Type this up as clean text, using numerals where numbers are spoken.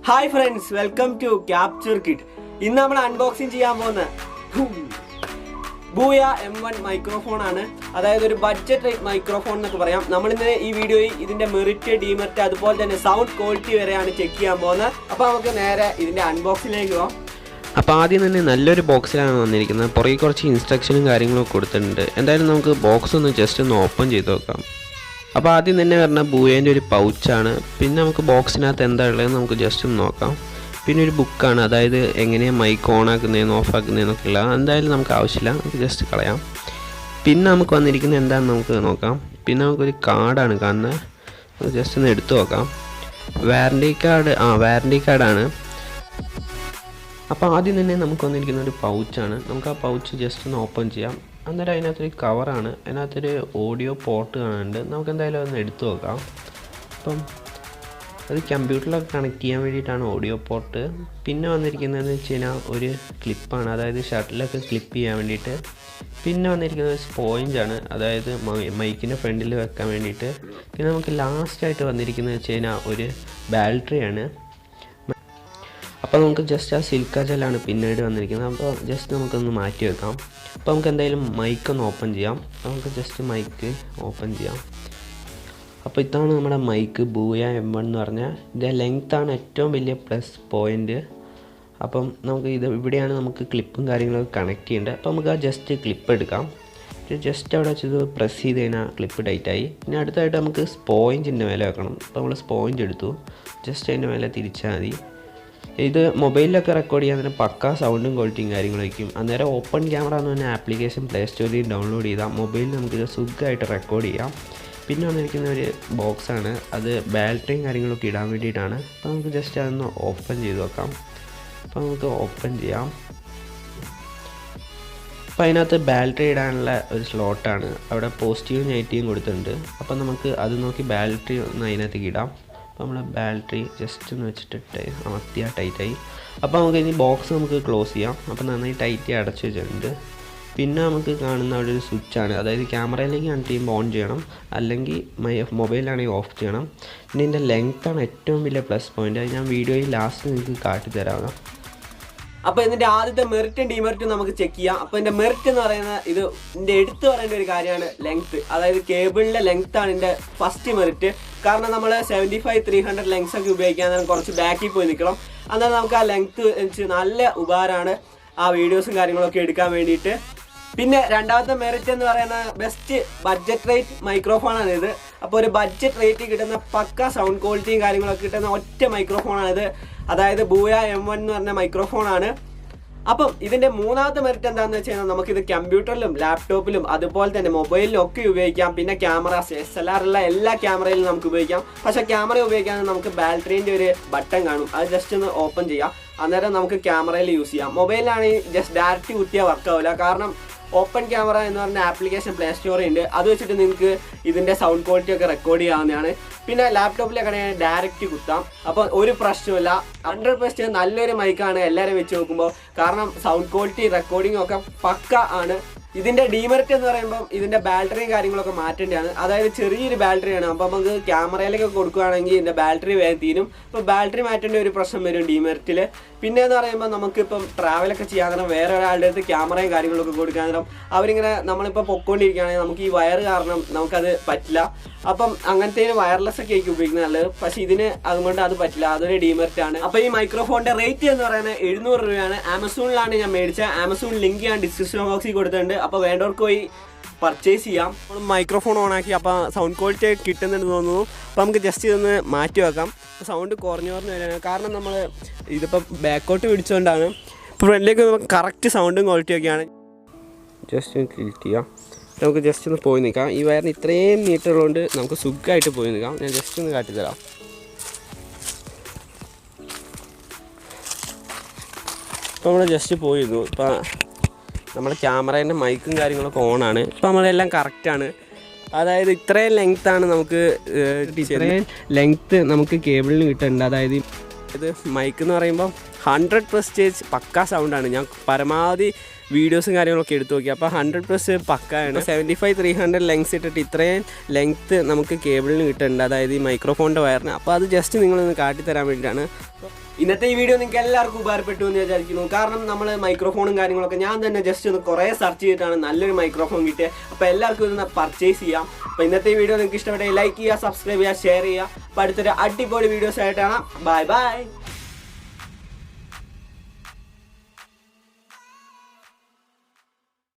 Hi friends, welcome to Capture Kit. ഇന്ന് നമ്മൾ unboxing ചെയ്യാൻ പോകുന്ന Boya M1 മൈക്രോഫോൺ ആണ്. അതായത് ഒരു ബഡ്ജറ്റ് റേറ്റ് മൈക്രോഫോൺ എന്നൊക്കെ പറയാം. നമ്മളിന്ന് ഈ വീഡിയോയിൽ ഇതിന്റെ മെറിറ്റ്, ഡിമെറിറ്റ് അതുപോലെ തന്നെ സൗണ്ട് ക്വാളിറ്റി വരെയാണ് ചെക്ക് ചെയ്യാൻ പോകുന്നത്. അപ്പോൾ നമുക്ക് നേരെ ഇതിന്റെ അൺബോക്സിംഗിലേക്ക് പോകാം. അപ്പോൾ ആദ്യം തന്നെ നല്ലൊരു ബോക്സിലാണ് വന്നിരിക്കുന്നത്. പുറകെ കുറച്ച് ഇൻസ്ട്രക്ഷനും കാര്യങ്ങളൊക്കെ കൊടുത്തിട്ടുണ്ട്. എന്തായാലും നമുക്ക് ബോക്സ് ഒന്ന് ജസ്റ്റ് ഒന്ന് ഓപ്പൺ ചെയ്ത് നോക്കാം. അപ്പോൾ ആദ്യം തന്നെ വരുന്ന ബൂയേൻ്റെ ഒരു പൗച്ചാണ്. പിന്നെ നമുക്ക് ബോക്സിനകത്ത് എന്താ ഉള്ളതെന്ന് നമുക്ക് ജസ്റ്റ് ഒന്ന് നോക്കാം. പിന്നെ ഒരു ബുക്കാണ്, അതായത് എങ്ങനെയാണ് മൈക്ക് ഓൺ ആക്കുന്നതെന്ന് ഓഫ് ആക്കുന്നതെന്നൊക്കെ ഉള്ള എന്തായാലും നമുക്ക് ആവശ്യമില്ല, നമുക്ക് ജസ്റ്റ് കളയാം. പിന്നെ നമുക്ക് വന്നിരിക്കുന്നത് എന്താണെന്ന് നമുക്ക് നോക്കാം. പിന്നെ നമുക്കൊരു കാർഡാണ് കാണുന്നത്, നമുക്ക് ജസ്റ്റ് ഒന്ന് എടുത്തു നോക്കാം. വാറണ്ടി കാർഡാണ്. അപ്പോൾ ആദ്യം തന്നെ നമുക്ക് വന്നിരിക്കുന്ന ഒരു പൗച്ചാണ്. നമുക്ക് ആ പൗച്ച് ജസ്റ്റ് ഒന്ന് ഓപ്പൺ ചെയ്യാം. അന്നേരം അതിനകത്തൊരു കവറാണ്, അതിനകത്തൊരു ഓഡിയോ പോർട്ട് കാണുന്നുണ്ട്. നമുക്ക് എന്തായാലും ഒന്ന് എടുത്തു നോക്കാം. അപ്പം അത് കമ്പ്യൂട്ടറിലൊക്കെ കണക്ട് ചെയ്യാൻ വേണ്ടിയിട്ടാണ് ഓഡിയോ പോർട്ട്. പിന്നെ വന്നിരിക്കുന്നതെന്ന് വെച്ച് കഴിഞ്ഞാൽ ഒരു ക്ലിപ്പാണ്, അതായത് ഷട്ടിലൊക്കെ ക്ലിപ്പ് ചെയ്യാൻ വേണ്ടിയിട്ട്. പിന്നെ വന്നിരിക്കുന്നത് സ്പോഞ്ചാണ്, അതായത് മൈക്കിൻ്റെ ഫ്രണ്ടിൽ വെക്കാൻ വേണ്ടിയിട്ട്. പിന്നെ നമുക്ക് ലാസ്റ്റായിട്ട് വന്നിരിക്കുന്നത് വെച്ച് കഴിഞ്ഞാൽ ഒരു ബാറ്ററിയാണ്. അപ്പോൾ നമുക്ക് ജസ്റ്റ് ആ സിൽക്ക ജെല്ലാണ് പിന്നീട് വന്നിരിക്കുന്നത്. അപ്പോൾ ജസ്റ്റ് നമുക്കൊന്ന് മാറ്റി വെക്കാം. അപ്പോൾ നമുക്ക് എന്തായാലും മൈക്കൊന്ന് ഓപ്പൺ ചെയ്യാം. നമുക്ക് ജസ്റ്റ് മൈക്ക് ഓപ്പൺ ചെയ്യാം. അപ്പോൾ ഇതാണ് നമ്മുടെ മൈക്ക് ബൂയ M1 എന്ന് പറഞ്ഞാൽ. ഇതിൻ്റെ ലെങ്ത്താണ് ഏറ്റവും വലിയ പ്ലസ് പോയിൻ്റ്. അപ്പം നമുക്ക് ഇവിടെയാണ് നമുക്ക് ക്ലിപ്പും കാര്യങ്ങളൊക്കെ കണക്ട് ചെയ്യേണ്ടത്. അപ്പോൾ നമുക്ക് ആ ജസ്റ്റ് ക്ലിപ്പ് എടുക്കാം. ജസ്റ്റ് അവിടെ വെച്ചത് പ്രസ് ചെയ്ത് കഴിഞ്ഞാൽ ക്ലിപ്പ് ടൈറ്റായി. പിന്നെ അടുത്തായിട്ട് നമുക്ക് സ്പോഞ്ചിൻ്റെ മേലെ വെക്കണം. അപ്പോൾ നമ്മൾ സ്പോഞ്ച് എടുത്തു, ജസ്റ്റ് അതിൻ്റെ മേലെ തിരിച്ചാൽ മതി. ഇത് മൊബൈലിലൊക്കെ റെക്കോർഡ് ചെയ്യാൻ തന്നെ പക്കാ സൗണ്ടും ക്വാളിറ്റിയും കാര്യങ്ങളായിരിക്കും. അന്നേരം ഓപ്പൺ ക്യാമറ എന്ന് പറഞ്ഞ ആപ്ലിക്കേഷൻ പ്ലേ സ്റ്റോറിൽ ഡൗൺലോഡ് ചെയ്താൽ മൊബൈലിൽ നമുക്കിത് സുഖമായിട്ട് റെക്കോർഡ് ചെയ്യാം. പിന്നെ വന്നിരിക്കുന്ന ഒരു ബോക്സാണ്, അത് ബാറ്ററിയും കാര്യങ്ങളൊക്കെ ഇടാൻ വേണ്ടിയിട്ടാണ്. അപ്പോൾ നമുക്ക് ജസ്റ്റ് അതൊന്ന് ഓപ്പൺ ചെയ്ത് നോക്കാം. അപ്പോൾ നമുക്ക് ഓപ്പൺ ചെയ്യാം. അപ്പോൾ അതിനകത്ത് ബാറ്ററി ഇടാനുള്ള ഒരു സ്ലോട്ടാണ്, അവിടെ പോസിറ്റീവും നെഗറ്റീവും കൊടുത്തിട്ടുണ്ട്. അപ്പോൾ നമുക്ക് അത് നോക്കി ബാറ്ററി ഒന്ന് അതിനകത്തേക്ക് ഇടാം. അപ്പോൾ നമ്മൾ ബാറ്ററി ജസ്റ്റ് ഒന്ന് വെച്ചിട്ട് അമർത്തിയാൽ ടൈറ്റായി. അപ്പോൾ നമുക്ക് ഇനി ബോക്സ് നമുക്ക് ക്ലോസ് ചെയ്യാം. അപ്പോൾ നന്നായി ടൈറ്റ് അടച്ചു വെച്ചിട്ടുണ്ട്. പിന്നെ നമുക്ക് കാണുന്ന അവിടെ ഒരു സ്വിച്ചാണ്, അതായത് ക്യാമറയിലേക്ക് കണക്ട് ചെയ്യുമ്പോൾ ഓൺ ചെയ്യണം, അല്ലെങ്കിൽ മൊബൈലാണെങ്കിൽ ഓഫ് ചെയ്യണം. പിന്നെ ഇതിൻ്റെ ലെങ്ത്താണ് ഏറ്റവും വലിയ പ്ലസ് പോയിൻ്റ്. അത് ഞാൻ വീഡിയോയിൽ ലാസ്റ്റ് നിങ്ങൾക്ക് കാട്ടിത്തരാം. അപ്പോൾ ഇതിൻ്റെ ആദ്യത്തെ മെറിറ്റും ഡിമെറിറ്റും നമുക്ക് ചെക്ക് ചെയ്യാം. അപ്പോൾ ഇതിൻ്റെ മെറിറ്റ് എന്ന് പറയുന്നത് ഇതിൻ്റെ എടുത്തു പറയേണ്ട ഒരു കാര്യമാണ് ലെങ്ത്ത്, അതായത് കേബിളിൻ്റെ ലെങ്ത്താണ് ഇതിൻ്റെ ഫസ്റ്റ് മെറിറ്റ്. കാരണം നമ്മൾ 75-300 ലെങ്സ് ഒക്കെ ഉപയോഗിക്കാൻ കുറച്ച് ബാക്കിൽ പോയി നിൽക്കണം. എന്നാൽ നമുക്ക് ആ ലെങ്ത്ത് വെച്ച് നല്ല ഉപകാരമാണ് ആ വീഡിയോസും കാര്യങ്ങളൊക്കെ എടുക്കാൻ വേണ്ടിയിട്ട്. പിന്നെ രണ്ടാമത്തെ മെറിറ്റ് എന്ന് പറയുന്നത് ബെസ്റ്റ് ബഡ്ജറ്റ് റേറ്റ് മൈക്രോഫോണാണ് ഇത്. അപ്പോൾ ഒരു ബഡ്ജറ്റ് റേറ്റ് കിട്ടുന്ന പക്ക സൗണ്ട് ക്വാളിറ്റിയും കാര്യങ്ങളൊക്കെ കിട്ടുന്ന ഒറ്റ മൈക്രോഫോണാണിത്, അതായത് ബൂയ M1 എന്ന് പറഞ്ഞ മൈക്രോഫോണാണ്. അപ്പം ഇതിൻ്റെ മൂന്നാമത്തെ മെറിറ്റ് എന്താണെന്ന് വെച്ച് കഴിഞ്ഞാൽ നമുക്കിത് കമ്പ്യൂട്ടറിലും ലാപ്ടോപ്പിലും അതുപോലെ തന്നെ മൊബൈലിലും ഒക്കെ ഉപയോഗിക്കാം. പിന്നെ ക്യാമറാസ് SLR ഉള്ള എല്ലാ ക്യാമറയിലും നമുക്ക് ഉപയോഗിക്കാം. പക്ഷേ ക്യാമറ ഉപയോഗിക്കാൻ നമുക്ക് ബാറ്ററീൻ്റെ ഒരു ബട്ടൺ കാണും, അത് ജസ്റ്റ് ഒന്ന് ഓപ്പൺ ചെയ്യാം. അന്നേരം നമുക്ക് ക്യാമറയിൽ യൂസ് ചെയ്യാം. മൊബൈലിലാണെങ്കിൽ ജസ്റ്റ് ഡയറക്റ്റ് കുത്തിയാൽ വർക്കാവില്ല, കാരണം ഓപ്പൺ ക്യാമറ എന്ന് പറഞ്ഞ ആപ്ലിക്കേഷൻ പ്ലേ സ്റ്റോറിൽ ഉണ്ട്. അത് വെച്ചിട്ട് നിങ്ങൾക്ക് ഇതിൻ്റെ സൗണ്ട് ക്വാളിറ്റി ഒക്കെ റെക്കോർഡ് ചെയ്യാവുന്നതാണ്. പിന്നെ ലാപ്ടോപ്പിലൊക്കെ ഡയറക്റ്റ് കുത്താം. അപ്പോൾ ഒരു പ്രശ്നമില്ല, 100% നല്ലൊരു മൈക്കാണ് എല്ലാവരും വെച്ച് നോക്കുമ്പോൾ. കാരണം സൗണ്ട് ക്വാളിറ്റി റെക്കോർഡിംഗ് ഒക്കെ പക്ക ആണ്. ഇതിൻ്റെ ഡിമെറിറ്റ് എന്ന് പറയുമ്പോൾ ഇതിൻ്റെ ബാറ്ററിയും കാര്യങ്ങളൊക്കെ മാറ്റേണ്ടതാണ്, അതായത് ചെറിയൊരു ബാറ്ററിയാണ്. അപ്പോൾ നമുക്ക് ക്യാമറയിലൊക്കെ കൊടുക്കുകയാണെങ്കിൽ ഇതിൻ്റെ ബാറ്ററി വേഗം തീരും. അപ്പോൾ ബാറ്ററി മാറ്റേണ്ട ഒരു പ്രശ്നം വരും ഡിമെറിറ്റിൽ. പിന്നെ എന്ന് പറയുമ്പോൾ നമുക്കിപ്പം ട്രാവലൊക്കെ ചെയ്യാൻ നേരം വേറെ ഒരാളുടെ അടുത്ത് ക്യാമറയും കാര്യങ്ങളൊക്കെ കൊടുക്കാൻ നേരം അവരിങ്ങനെ നമ്മളിപ്പോൾ പൊക്കോണ്ടിരിക്കുകയാണെങ്കിൽ നമുക്ക് ഈ വയർ കാരണം നമുക്കത് പറ്റില്ല. അപ്പം അങ്ങനത്തെ വയർലെസ് ഒക്കെ ആയിരിക്കും ഉപയോഗിക്കുന്നത് നല്ലത്. പക്ഷേ ഇതിന് അതുകൊണ്ട് അത് പറ്റില്ല, അതൊരു ഡിമെറിറ്റ് ആണ്. അപ്പോൾ ഈ മൈക്രോഫോണിൻ്റെ റേറ്റ് എന്ന് പറയുന്നത് 700 രൂപയാണ്. ആമസോണിലാണ് ഞാൻ മേടിച്ചത്. ആമസോൺ ലിങ്ക് ഞാൻ ഡിസ്ക്രിപ്ഷൻ ബോക്സിൽ കൊടുത്തിട്ടുണ്ട്. അപ്പോൾ വേണ്ടവർക്ക് പോയി പർച്ചേസ് ചെയ്യാം. നമ്മൾ മൈക്രോഫോൺ ഓണാക്കി, അപ്പോൾ സൗണ്ട് ക്വാളിറ്റി കിട്ടുന്നുണ്ടെന്ന് തോന്നുന്നു. അപ്പോൾ നമുക്ക് ജസ്റ്റ് ഇതൊന്ന് മാറ്റി വെക്കാം. സൗണ്ട് കുറഞ്ഞു വരികയാണ്, കാരണം നമ്മൾ ഇതിപ്പോൾ ബാക്കോട്ട് പിടിച്ചുകൊണ്ടാണ്. ഇപ്പോൾ ഫ്രണ്ടിലേക്ക് കറക്റ്റ് സൗണ്ടും ക്വാളിറ്റി ഒക്കെയാണ്. ജസ്റ്റ് ക്ലിക്ക് ചെയ്യാം. നമുക്ക് ജസ്റ്റ് ഒന്ന് പോയി നിൽക്കാം. ഈ വയറിന് ഇത്രയും നീട്ടുള്ളതുകൊണ്ട് നമുക്ക് സുഖമായിട്ട് പോയി നിൽക്കാം. ഞാൻ ജസ്റ്റ് ഒന്ന് കാട്ടിത്തരാം. ഇപ്പോൾ നമ്മൾ ജസ്റ്റ് പോയിരുന്നു. ഇപ്പോൾ നമ്മുടെ ക്യാമറേൻ്റെ മൈക്കും കാര്യങ്ങളൊക്കെ ഓണാണ്. ഇപ്പോൾ നമ്മളെല്ലാം കറക്റ്റാണ്, അതായത് ഇത്രയും ലെങ്ത്താണ് നമുക്ക്, ഇത്രയും ലെങ്ത്ത് നമുക്ക് കേബിളിന് കിട്ടുന്നുണ്ട്. അതായത് ഇത് മൈക്ക് എന്ന് പറയുമ്പോൾ 100% പക്കാ സൗണ്ടാണ്. ഞാൻ പരമാവധി വീഡിയോസും കാര്യങ്ങളൊക്കെ എടുത്ത് നോക്കി. അപ്പോൾ 100% പക്കാണ്. 75-300 ലെങ്സ് ഇട്ടിട്ട് ഇത്രയും ലെങ്ത്ത് നമുക്ക് കേബിളിന് കിട്ടുന്നുണ്ട്, അതായത് ഈ മൈക്രോഫോണിൻ്റെ വയറിന്. അപ്പോൾ അത് ജസ്റ്റ് നിങ്ങളൊന്ന് കാട്ടിത്തരാൻ വേണ്ടിയിട്ടാണ്. ഇന്നത്തെ ഈ വീഡിയോ നിങ്ങൾക്ക് എല്ലാവർക്കും ഉപകാരപ്പെട്ടു എന്ന് വിചാരിക്കുന്നു. കാരണം നമ്മൾ മൈക്രോഫോണും കാര്യങ്ങളൊക്കെ ഞാൻ തന്നെ ജസ്റ്റ് ഒന്ന് കുറേ സെർച്ച് ചെയ്തിട്ടാണ് നല്ലൊരു മൈക്രോഫോൺ കിട്ടിയത്. അപ്പോൾ എല്ലാവർക്കും ഇതൊന്ന് പർച്ചേസ് ചെയ്യാം. അപ്പോൾ ഇന്നത്തെ ഈ വീഡിയോ നിങ്ങൾക്ക് ഇഷ്ടപ്പെട്ടെങ്കിൽ ലൈക്ക് ചെയ്യുക, സബ്സ്ക്രൈബ് ചെയ്യുക, ഷെയർ ചെയ്യുക. അപ്പോൾ അടുത്തൊരു അടിപൊളി വീഡിയോസ് ആയിട്ടാണ്. Bye bye.